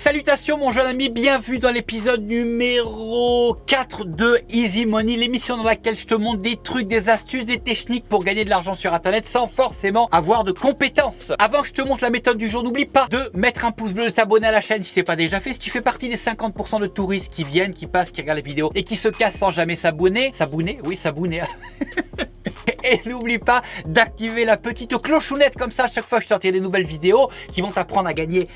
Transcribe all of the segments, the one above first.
Salutations mon jeune ami, bienvenue dans l'épisode numéro 4 de Easy Money, l'émission dans laquelle je te montre des trucs, des astuces, des techniques pour gagner de l'argent sur internet sans forcément avoir de compétences. Avant que je te montre la méthode du jour, n'oublie pas de mettre un pouce bleu, de t'abonner à la chaîne si c'est pas déjà fait. Si tu fais partie des 50% de touristes qui viennent, qui passent, qui regardent les vidéos et qui se cassent sans jamais s'abonner. Et n'oublie pas d'activer la petite clochonnette, comme ça à chaque fois que je sortirai des nouvelles vidéos qui vont t'apprendre à gagner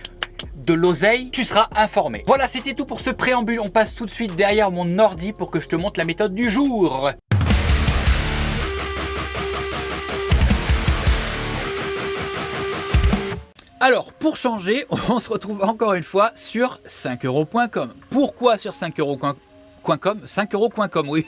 de l'oseille, tu seras informé. Voilà, c'était tout pour ce préambule. On passe tout de suite derrière mon ordi pour que je te montre la méthode du jour. Alors, pour changer, on se retrouve encore une fois sur 5euros.com. Pourquoi sur 5euros.com ? 5euros.com, oui.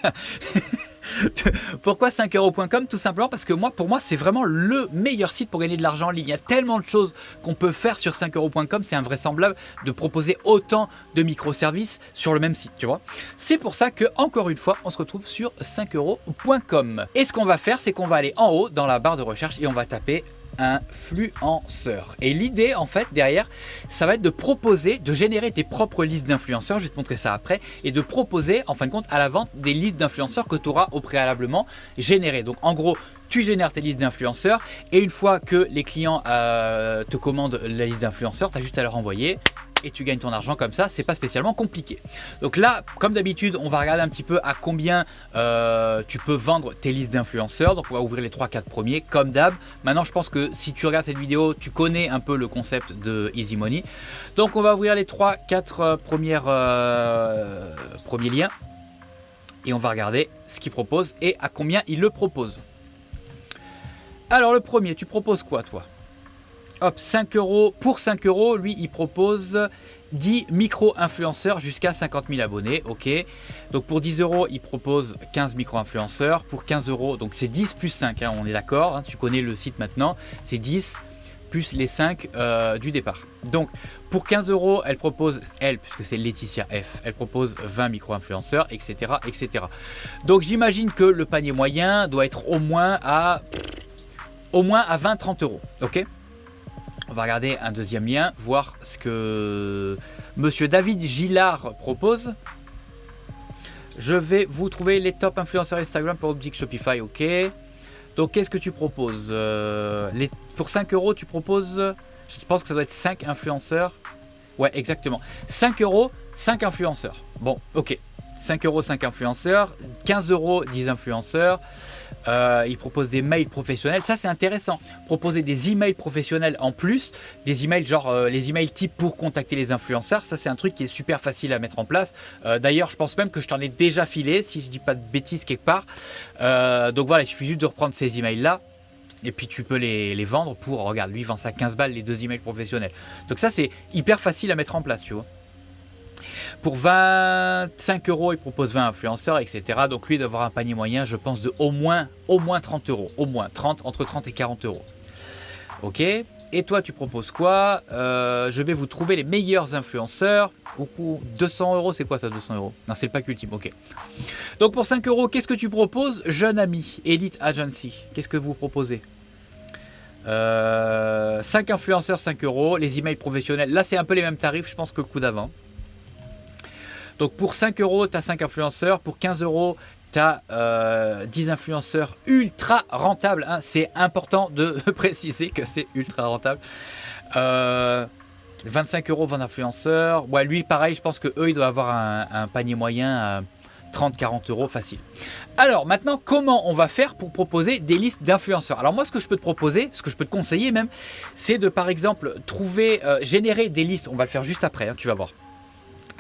Pourquoi 5euros.com? Tout simplement parce que pour moi, c'est vraiment le meilleur site pour gagner de l'argent en ligne. Il y a tellement de choses qu'on peut faire sur 5euros.com, c'est invraisemblable de proposer autant de microservices sur le même site, tu vois. C'est pour ça que, encore une fois, on se retrouve sur 5euros.com. Et ce qu'on va faire, c'est qu'on va aller en haut dans la barre de recherche et on va taper influenceur. Et l'idée en fait derrière, ça va être de proposer, de générer tes propres listes d'influenceurs, je vais te montrer ça après, et de proposer en fin de compte à la vente des listes d'influenceurs que tu auras au préalablement générées. Donc en gros, tu génères tes listes d'influenceurs et une fois que les clients te commandent la liste d'influenceurs, tu as juste à leur envoyer et tu gagnes ton argent comme ça, c'est pas spécialement compliqué. Donc là, comme d'habitude, on va regarder un petit peu à combien tu peux vendre tes listes d'influenceurs. Donc on va ouvrir les 3-4 premiers comme d'hab. Maintenant, je pense que si tu regardes cette vidéo, tu connais un peu le concept de Easy Money. Donc on va ouvrir les 3-4 premiers liens et on va regarder ce qu'il propose et à combien il le propose. Alors le premier, tu proposes quoi toi ? Hop, 5 euros. Pour 5 euros, lui, il propose 10 micro-influenceurs jusqu'à 50 000 abonnés. Ok. Donc pour 10 euros, il propose 15 micro-influenceurs. Pour 15 euros, donc c'est 10 plus 5, hein, on est d'accord. Hein, tu connais le site maintenant. C'est 10 plus les 5 du départ. Donc pour 15 euros, elle propose, puisque c'est Laetitia F, elle propose 20 micro-influenceurs, etc., etc. Donc j'imagine que le panier moyen doit être au moins à 20-30 euros. Ok. On va regarder un deuxième lien, voir ce que Monsieur David Gillard propose. Je vais vous trouver les top influenceurs Instagram pour boutique Shopify, ok. Donc qu'est-ce que tu proposes pour 5 euros, tu proposes, je pense que ça doit être 5 influenceurs. Ouais, exactement. 5 euros, 5 influenceurs. Bon, ok. 5 euros, 5 influenceurs. 15 euros, 10 influenceurs. Il propose des mails professionnels, ça c'est intéressant. Proposer des emails professionnels en plus, des emails genre les emails type pour contacter les influenceurs, ça c'est un truc qui est super facile à mettre en place. D'ailleurs, je pense même que je t'en ai déjà filé, si je dis pas de bêtises quelque part. Donc voilà, il suffit juste de reprendre ces emails là. Et puis tu peux les vendre pour, regarde, lui il vend ça 15 balles les 2 emails professionnels. Donc ça c'est hyper facile à mettre en place, tu vois. Pour 25 euros, il propose 20 influenceurs, etc. Donc lui, il doit avoir un panier moyen, je pense, de au moins 30 euros. Au moins 30, entre 30 et 40 euros. Ok. Et toi, tu proposes quoi ? Je vais vous trouver les meilleurs influenceurs. 200 euros, c'est quoi ça, 200 euros ? Non, c'est le pack ultime, ok. Donc pour 5 euros, qu'est-ce que tu proposes ? Jeune ami, Elite Agency. Qu'est-ce que vous proposez ? 5 influenceurs, 5 euros. Les emails professionnels, là, c'est un peu les mêmes tarifs, je pense, que le coup d'avant. Donc pour 5 euros, tu as 5 influenceurs. Pour 15 euros, tu as 10 influenceurs ultra rentables. Hein. C'est important de préciser que c'est ultra rentable. 25 euros, 20 influenceurs. Ouais, lui, pareil, je pense qu'eux, ils doivent avoir un panier moyen à 30-40 euros facile. Alors maintenant, comment on va faire pour proposer des listes d'influenceurs ? Alors moi, ce que je peux te proposer, ce que je peux te conseiller même, c'est de par exemple générer des listes. On va le faire juste après, hein, tu vas voir.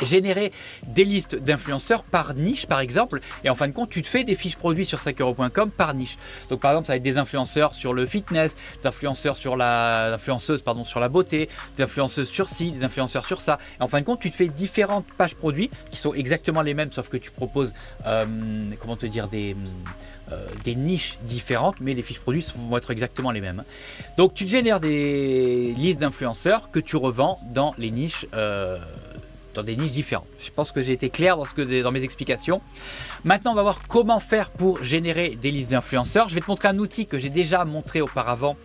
Générer des listes d'influenceurs par niche par exemple, et en fin de compte tu te fais des fiches produits sur 5euros.com par niche. Donc par exemple ça va être des influenceurs sur le fitness, des influenceurs sur sur la beauté, des influenceuses sur ci, des influenceurs sur ça, et en fin de compte tu te fais différentes pages produits qui sont exactement les mêmes, sauf que tu proposes des niches différentes, mais les fiches produits vont être exactement les mêmes. Donc tu génères des listes d'influenceurs que tu revends dans les niches dans des niches différentes. Je pense que j'ai été clair dans mes explications. Maintenant, on va voir comment faire pour générer des listes d'influenceurs. Je vais te montrer un outil que j'ai déjà montré auparavant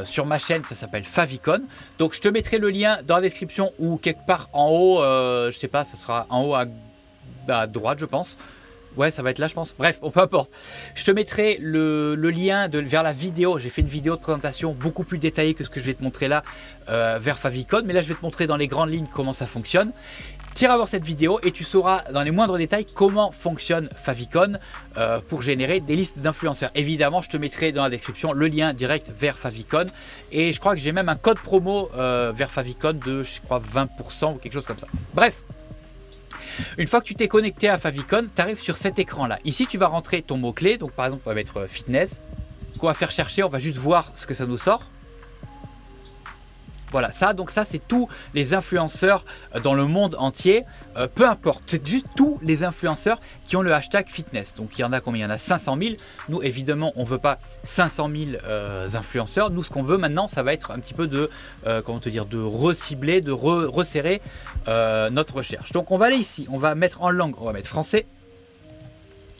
sur ma chaîne, ça s'appelle Favicon. Donc je te mettrai le lien dans la description ou quelque part en haut, je sais pas, ça sera en haut à droite je pense. Ouais, ça va être là, je pense. Bref, peu importe. Je te mettrai le lien vers la vidéo. J'ai fait une vidéo de présentation beaucoup plus détaillée que ce que je vais te montrer là vers Favicon. Mais là, je vais te montrer dans les grandes lignes comment ça fonctionne. Tire voir cette vidéo et tu sauras dans les moindres détails comment fonctionne Favicon pour générer des listes d'influenceurs. Évidemment, je te mettrai dans la description le lien direct vers Favicon. Et je crois que j'ai même un code promo vers Favicon de, je crois, 20% ou quelque chose comme ça. Bref. Une fois que tu t'es connecté à Favicon, tu arrives sur cet écran-là. Ici, tu vas rentrer ton mot-clé. Donc, par exemple, on va mettre fitness. Qu'on va faire chercher, on va juste voir ce que ça nous sort. Voilà, donc ça, c'est tous les influenceurs dans le monde entier. Peu importe, c'est juste tous les influenceurs qui ont le hashtag fitness. Donc, il y en a combien? Il y en a 500 000. Nous, évidemment, on ne veut pas 500 000 influenceurs. Nous, ce qu'on veut maintenant, ça va être un petit peu de, comment te dire, de recibler, de resserrer notre recherche. Donc, on va aller ici. On va mettre en langue, on va mettre français,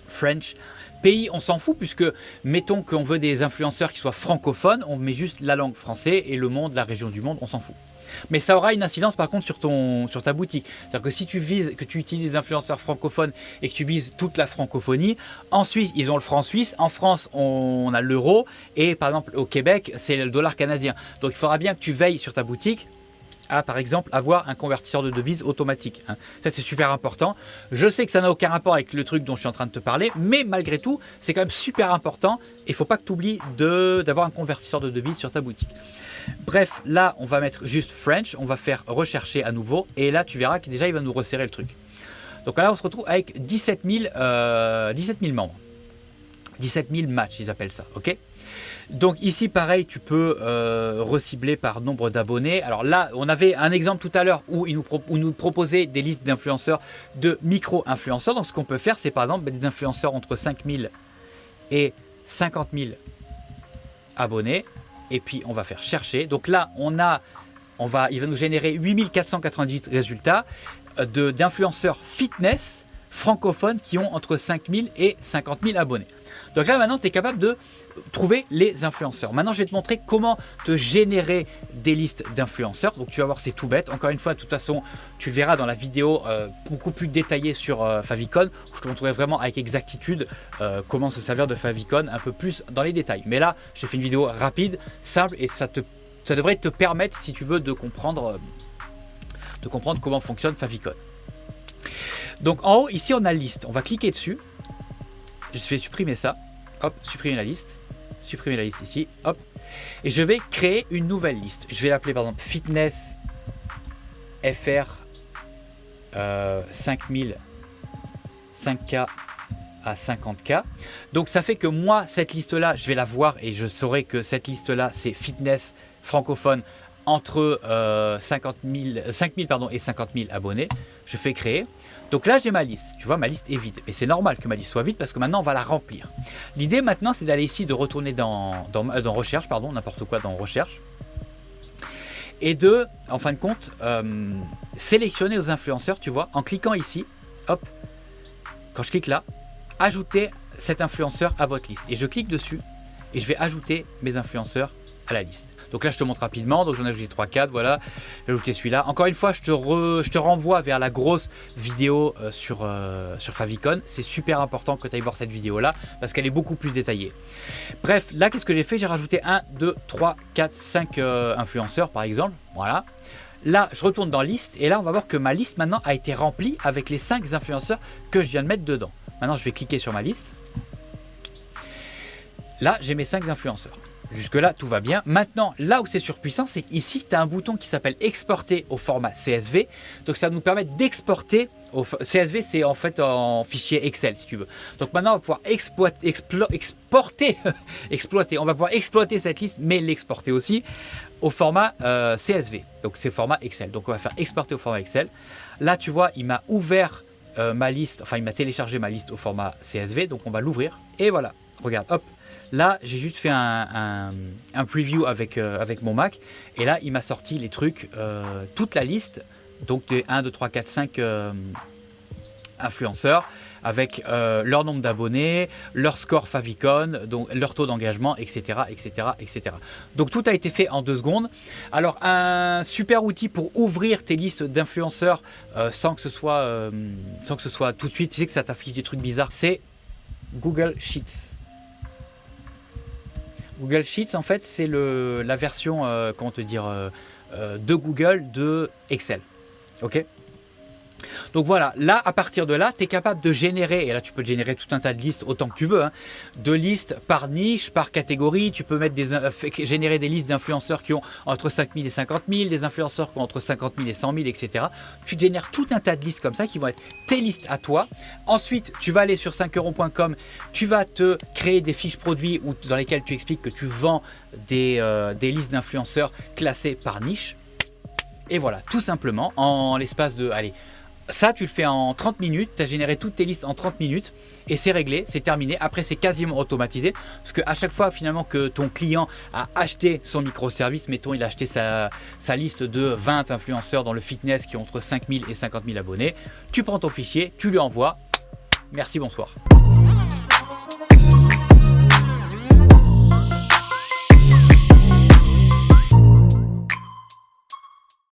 French. Pays, on s'en fout puisque mettons qu'on veut des influenceurs qui soient francophones, on met juste la langue français et le monde, la région du monde, on s'en fout. Mais ça aura une incidence par contre sur ta boutique. C'est-à-dire que si tu vises, que tu utilises des influenceurs francophones et que tu vises toute la francophonie, ensuite ils ont le franc suisse, en France on a l'euro et par exemple au Québec c'est le dollar canadien. Donc il faudra bien que tu veilles sur ta boutique à par exemple avoir un convertisseur de devises automatique. Ça c'est super important. Je sais que ça n'a aucun rapport avec le truc dont je suis en train de te parler, mais malgré tout c'est quand même super important et il ne faut pas que tu oublies d'avoir un convertisseur de devises sur ta boutique. Bref, là on va mettre juste French, on va faire rechercher à nouveau et là tu verras que déjà il va nous resserrer le truc. Donc là on se retrouve avec 17 000 membres. 17 000 matchs ils appellent ça, ok? Donc ici pareil tu peux recibler par nombre d'abonnés. Alors là on avait un exemple tout à l'heure où il nous proposait des listes d'influenceurs, de micro-influenceurs. Donc ce qu'on peut faire c'est par exemple des influenceurs entre 5 000 et 50 000 abonnés. Et puis on va faire chercher. Donc là il va nous générer 8498 résultats d'influenceurs fitness francophones qui ont entre 5 000 et 50 000 abonnés. Donc là maintenant tu es capable de trouver les influenceurs. Maintenant je vais te montrer comment te générer des listes d'influenceurs. Donc tu vas voir c'est tout bête. Encore une fois de toute façon tu le verras dans la vidéo beaucoup plus détaillée sur Favicon où je te montrerai vraiment avec exactitude comment se servir de Favicon un peu plus dans les détails. Mais là j'ai fait une vidéo rapide, simple et ça devrait te permettre si tu veux de comprendre comment fonctionne Favicon. Donc en haut ici on a liste, on va cliquer dessus, je vais supprimer ça, hop, supprimer la liste ici, hop, et je vais créer une nouvelle liste. Je vais l'appeler par exemple fitness FR 5000 5K à 50K. Donc ça fait que moi cette liste là je vais la voir et je saurai que cette liste là c'est fitness francophone entre 5 000 pardon, et 50 000 abonnés. Je fais créer. Donc là j'ai ma liste, tu vois ma liste est vide. Et c'est normal que ma liste soit vide parce que maintenant on va la remplir. L'idée maintenant c'est d'aller ici, de retourner dans recherche, pardon, n'importe quoi dans recherche. Et de, en fin de compte, sélectionner nos influenceurs, tu vois, en cliquant ici, hop, quand je clique là, ajouter cet influenceur à votre liste. Et je clique dessus et je vais ajouter mes influenceurs à la liste. Donc là je te montre rapidement, donc j'en ai ajouté 3-4, voilà, j'ai ajouté celui-là. Encore une fois je te renvoie vers la grosse vidéo sur Favicon. C'est super important que tu ailles voir cette vidéo là parce qu'elle est beaucoup plus détaillée. Bref, là qu'est-ce que j'ai fait? J'ai rajouté 1, 2, 3, 4, 5 influenceurs par exemple, voilà. Là je retourne dans liste et là on va voir que ma liste maintenant a été remplie avec les 5 influenceurs que je viens de mettre dedans. Maintenant je vais cliquer sur ma liste. Là j'ai mes 5 influenceurs. Jusque là tout va bien. Maintenant là où c'est surpuissant c'est qu'ici tu as un bouton qui s'appelle exporter au format CSV. Donc ça va nous permettre d'exporter au CSV, c'est en fait en fichier Excel si tu veux. Donc maintenant on va pouvoir exploiter, on va pouvoir exploiter cette liste mais l'exporter aussi au format CSV. Donc c'est format Excel. Donc on va faire exporter au format Excel. Là tu vois il m'a ouvert ma liste, enfin il m'a téléchargé ma liste au format CSV. Donc on va l'ouvrir et voilà, regarde, hop. Là, j'ai juste fait un preview avec mon Mac et là, il m'a sorti les trucs, toute la liste Donc tu es 1, 2, 3, 4, 5 influenceurs avec leur nombre d'abonnés, leur score favicon, donc leur taux d'engagement, etc., etc., etc. Donc tout a été fait en 2 secondes. Alors un super outil pour ouvrir tes listes d'influenceurs sans que ce soit tout de suite, tu sais que ça t'affiche des trucs bizarres, c'est Google Sheets. Google Sheets, en fait, c'est la version, comment te dire, de Google de Excel. Ok ? Donc voilà, là, à partir de là, tu es capable de générer, et là tu peux générer tout un tas de listes autant que tu veux, hein, de listes par niche, par catégorie. Tu peux mettre générer des listes d'influenceurs qui ont entre 5 000 et 50 000, des influenceurs qui ont entre 50 000 et 100 000, etc. Tu génères tout un tas de listes comme ça qui vont être tes listes à toi. Ensuite, tu vas aller sur 5euros.com, tu vas te créer des fiches produits dans lesquelles tu expliques que tu vends des listes d'influenceurs classées par niche. Et voilà, tout simplement, en l'espace de... Allez, ça, tu le fais en 30 minutes, tu as généré toutes tes listes en 30 minutes et c'est réglé, c'est terminé. Après, c'est quasiment automatisé parce qu'à chaque fois finalement que ton client a acheté son microservice, mettons, il a acheté sa liste de 20 influenceurs dans le fitness qui ont entre 5 000 et 50 000 abonnés, tu prends ton fichier, tu lui envoies. Merci, bonsoir.